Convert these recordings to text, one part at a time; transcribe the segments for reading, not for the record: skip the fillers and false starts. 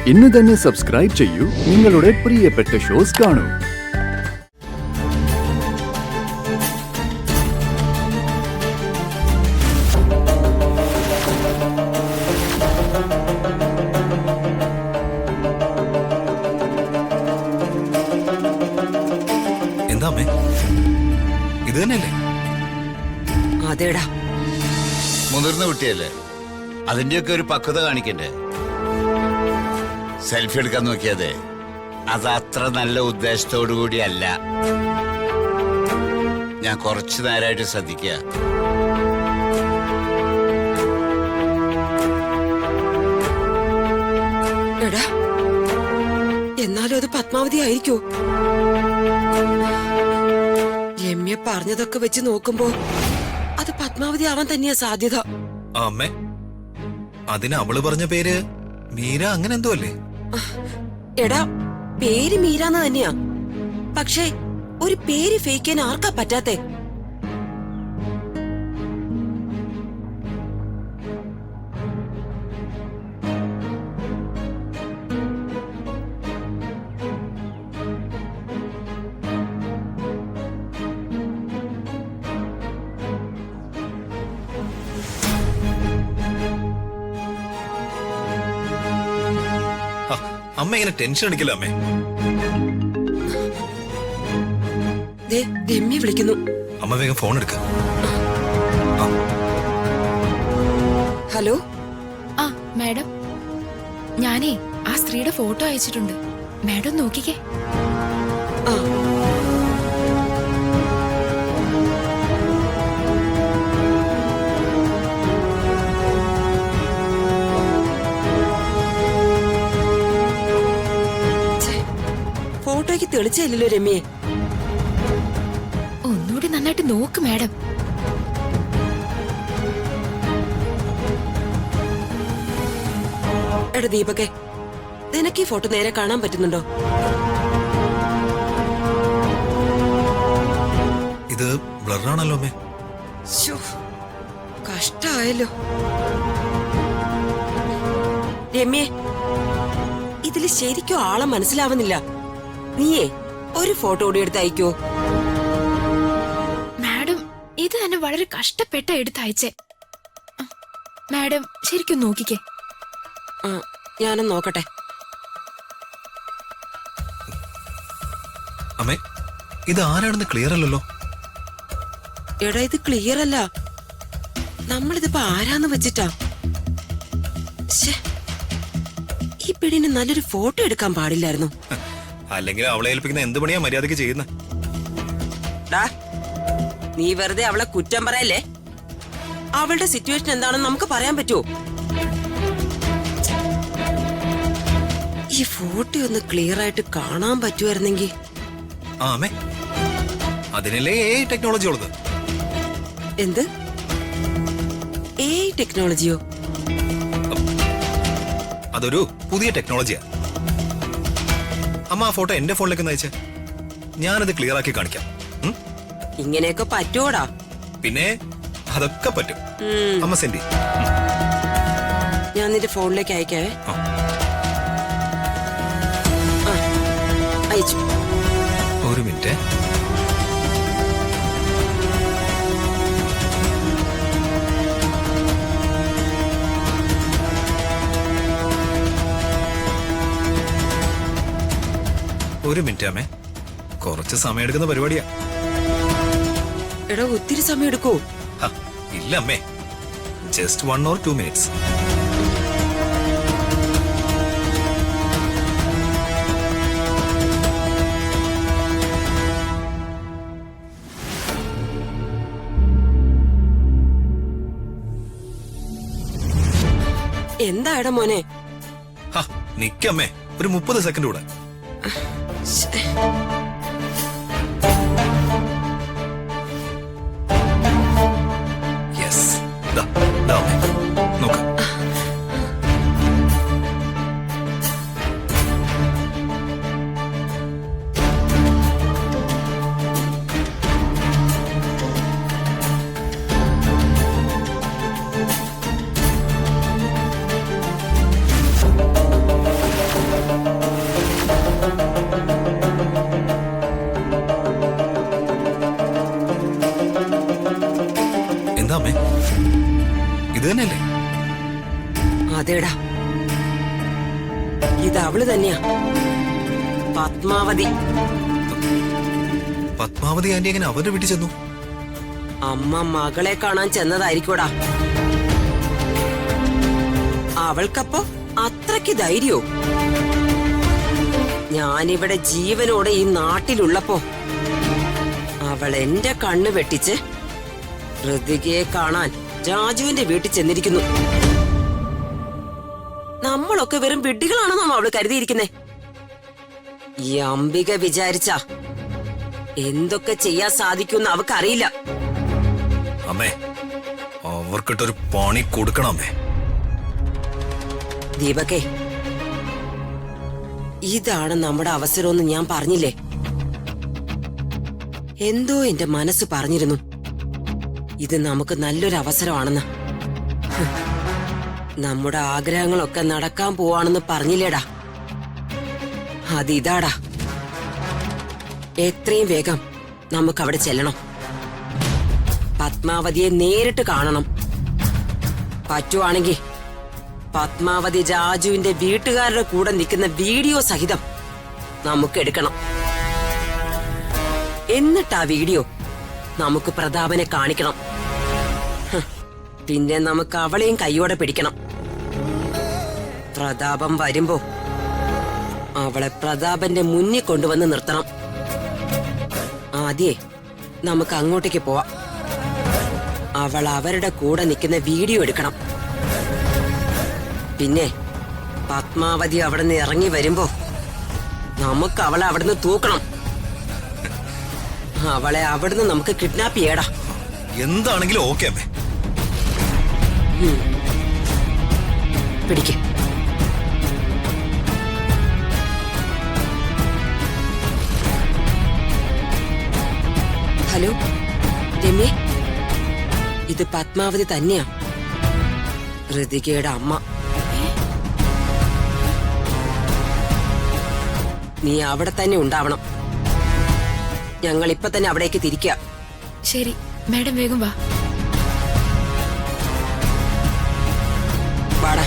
ഇന്ന് തന്നെ സബ്സ്ക്രൈബ് ചെയ്യൂ, നിങ്ങളുടെ പ്രിയപ്പെട്ട ഷോസ് കാണൂ. എന്താ ഇത് തന്നെയല്ലേ? അതേടാ, മുതിർന്ന കുട്ടിയല്ലേ, അതിന്റെയൊക്കെ ഒരു പക്വത കാണിക്കണ്ടേ? സെൽഫി എടുക്കാൻ നോക്കിയതേ അത് അത്ര നല്ല ഉദ്ദേശത്തോടു കൂടിയല്ല. ഞാൻ കുറച്ചു നേരമായിട്ട് ശ്രദ്ധിക്കുക. എടാ, എന്നാലും അത് പത്മാവതി ആയിരിക്കോ? രമ്യ പറഞ്ഞതൊക്കെ വെച്ച് നോക്കുമ്പോ അത് പത്മാവതി ആവാൻ തന്നെയാ സാധ്യത. അമ്മേ, അതിന് അവള് പറഞ്ഞ പേര് മീര അങ്ങനെ എന്തോ അല്ലേ? എടാ, പേര് മീരാന്ന് തന്നെയാ. പക്ഷേ ഒരു പേര് ഫേക്ക് ചെയ്യാൻ ആർക്കാ പറ്റാത്തെ? അമ്മ ഇങ്ങനെ ടെൻഷൻ അടിക്കില്ല അമ്മേ. രമ്യ വിളിക്കുന്നു. അമ്മ വേഗം ഫോൺ എടുക്ക. ഹലോ. ആ മാഡം, ഞാനേ ആ സ്ത്രീയുടെ ഫോട്ടോ അയച്ചിട്ടുണ്ട്, മാഡം നോക്കിക്കേ. ആ, ഫോട്ടോയ്ക്ക് തെളിച്ചില്ലല്ലോ രമ്യയെ. ഒന്നുകൂടി നന്നായിട്ട് നോക്ക് മാഡം. എടാ ദീപകെ, നിനക്ക് ഈ ഫോട്ടോ നേരെ കാണാൻ പറ്റുന്നുണ്ടോ? ഇത് ബ്ലറാണല്ലോ അമ്മേ. കഷ്ടായല്ലോ രമ്യേ. ഇതില് ശരിക്കും ആളെ മനസ്സിലാവുന്നില്ല. നീയേ ഒരു ഫോട്ടോ കൂടി എടുത്ത് അയക്കോ? മാഡം, ഇത് തന്നെ വളരെ കഷ്ടപ്പെട്ട എടുത്ത് അയച്ചേ. മാഡം ശരിക്കും നോക്കിക്കേ. ആ, ഞാനൊന്ന് നോക്കട്ടെ. അമ്മേ, ഇത് ആരാണെന്ന് ക്ലിയർ അല്ലല്ലോ. എടാ, ഇത് ക്ലിയർ അല്ല. നമ്മളിതിപ്പോ ആരാന്ന് വെച്ചിട്ടാ? ഈ പെണ്ണിന് നല്ലൊരു ഫോട്ടോ എടുക്കാൻ പാടില്ലായിരുന്നു. അല്ലെങ്കിൽ അവളെ ഏൽപ്പിക്കുന്ന എന്ത് പണിയാ മര്യാദക്ക് ചെയ്യുന്ന? നീ വെറുതെ അവളെ കുറ്റം പറയല്ലേ. അവളുടെ സിറ്റുവേഷൻ എന്താണെന്ന് നമുക്ക് പറയാൻ പറ്റുമോ? ഈ ഫോട്ടോ ഒന്ന് ക്ലിയർ ആയിട്ട് കാണാൻ പറ്റുമായിരുന്നെങ്കിൽ. ആ അമ്മേ, അതിനല്ലേ AI ടെക്നോളജി ഉള്ളത്. എന്ത് AI ടെക്നോളജിയോ? അതൊരു പുതിയ ടെക്നോളജിയാ. അമ്മ ആ ഫോട്ടോ എന്റെ ഫോണിലേക്ക് അയച്ചേ, ഞാനത് ക്ലിയർ ആക്കി കാണിക്കാം. ഇങ്ങനെയൊക്കെ പറ്റുവോടാ? പിന്നെ അതൊക്കെ പറ്റും. അമ്മ സെൻഡി, ഞാൻ നിന്റെ ഫോണിലേക്ക് അയക്കാവേ. അയച്ചു. ഒരു മിനിറ്റ്. ഒരു മിനിറ്റ് അമ്മേ, കുറച്ച് സമയം എടുക്കുന്ന പരിപാടിയാ. എടാ, ഒത്തിരി സമയം എടുക്കൂ? ഇല്ല അമ്മേ, ജസ്റ്റ് 1 or 2 minutes. എന്താ എടാ മോനെ? നിക്കമ്മേ, ഒരു 30 സെക്കൻഡ് കൂടെ. യെസ്, നോക്ക്. ഇത് അവള് തന്നെയാ, പത്മാവതി. പത്മാവതി ആന്റി എങ്ങനെ അവരുടെ വീട്ടിൽ ചെന്നു? അമ്മ മകളെ കാണാൻ ചെന്നതായിരിക്കൂടാ. അവൾക്കപ്പോ അത്രയ്ക്ക് ധൈര്യോ? ഞാനിവിടെ ജീവനോടെ ഈ നാട്ടിലുള്ളപ്പോ അവൾ എന്റെ കണ്ണ് വെട്ടിച്ച് ഋതികയെ കാണാൻ രാജുവിന്റെ വീട്ടിൽ ചെന്നിരിക്കുന്നു. നമ്മളൊക്കെ വെറും വിഡ്ഢികളാണെന്നാണോ അവള് കരുതിയിരിക്കുന്നേ? ഈ അംബിക വിചാരിച്ച എന്തൊക്കെ ചെയ്യാൻ സാധിക്കുമെന്ന് അവക്കറിയില്ല. അമ്മേ, അവർക്കിട്ടൊരു പണി കൊടുക്കണം അമ്മേ. ദീപകേ, ഇതാണ് നമ്മുടെ അവസരമെന്ന് ഞാൻ പറഞ്ഞില്ലേ? എന്തോ എന്റെ മനസ്സ് പറഞ്ഞിരുന്നു ഇത് നമുക്ക് നല്ലൊരു അവസരമാണെന്ന്. നമ്മുടെ ആഗ്രഹങ്ങളൊക്കെ നടക്കാൻ പോവാണെന്ന് പറഞ്ഞില്ലേടാ, അതിതാടാ. എത്രയും വേഗം നമുക്കവിടെ ചെല്ലണം. പത്മാവതിയെ നേരിട്ട് കാണണം. പറ്റുവാണെങ്കിൽ പത്മാവതി രാജുവിന്റെ വീട്ടുകാരുടെ കൂടെ നിൽക്കുന്ന വീഡിയോ സഹിതം നമുക്ക് എടുക്കണം. എന്നിട്ട് ആ വീഡിയോ നമുക്ക് പ്രതാപനെ കാണിക്കണം. പിന്നെ നമുക്ക് അവളെയും കൈയോടെ പിടിക്കണം. പ്രതാപം വരുമ്പോ അവളെ പ്രതാപന്റെ മുന്നിൽ കൊണ്ടുവന്ന് നിർത്തണം. ആദ്യേ നമുക്ക് അങ്ങോട്ടേക്ക് പോവാം. അവൾ അവരുടെ കൂടെ നിൽക്കുന്ന വീഡിയോ എടുക്കണം. പിന്നെ പത്മാവതി അവിടുന്ന് ഇറങ്ങി വരുമ്പോ നമുക്ക് അവളെ അവിടുന്ന് തൂക്കണം. അവളെ അവിടുന്ന് നമുക്ക് കിഡ്നാപ്പ് ചെയ്യടാ. എന്താണെങ്കിലും ഓക്കെ അമ്മേ. പിടിക്ക്. ഹലോ രമ്യ, ഇത് പത്മാവതി തന്നെയാ, ഋതികയുടെ അമ്മ. നീ അവിടെ തന്നെ ഉണ്ടാവണം. ഞങ്ങൾ ഇപ്പൊ തന്നെ അവിടേക്ക് തിരിക്കുക. ശരി മാഡം, വേഗം വാ. വാടാ.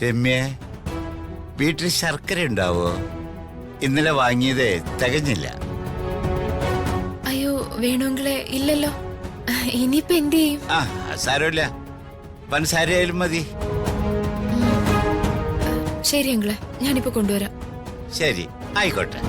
രമ്യേ, വീട്ടിൽ ശർക്കര ഉണ്ടാവോ? ഇന്നലെ വാങ്ങിയതേ തികഞ്ഞില്ല. അയ്യോ വേണമെങ്കിലേ ഇല്ലല്ലോ. ഇനിയിപ്പോ എന്ത് ചെയ്യും? ആ സാരമില്ല, പഞ്ചസാരയായാലും മതി. ശരി അങ്കിളെ, ഞാനിപ്പോ കൊണ്ടുവരാം. ശരി, ആയിക്കോട്ടെ.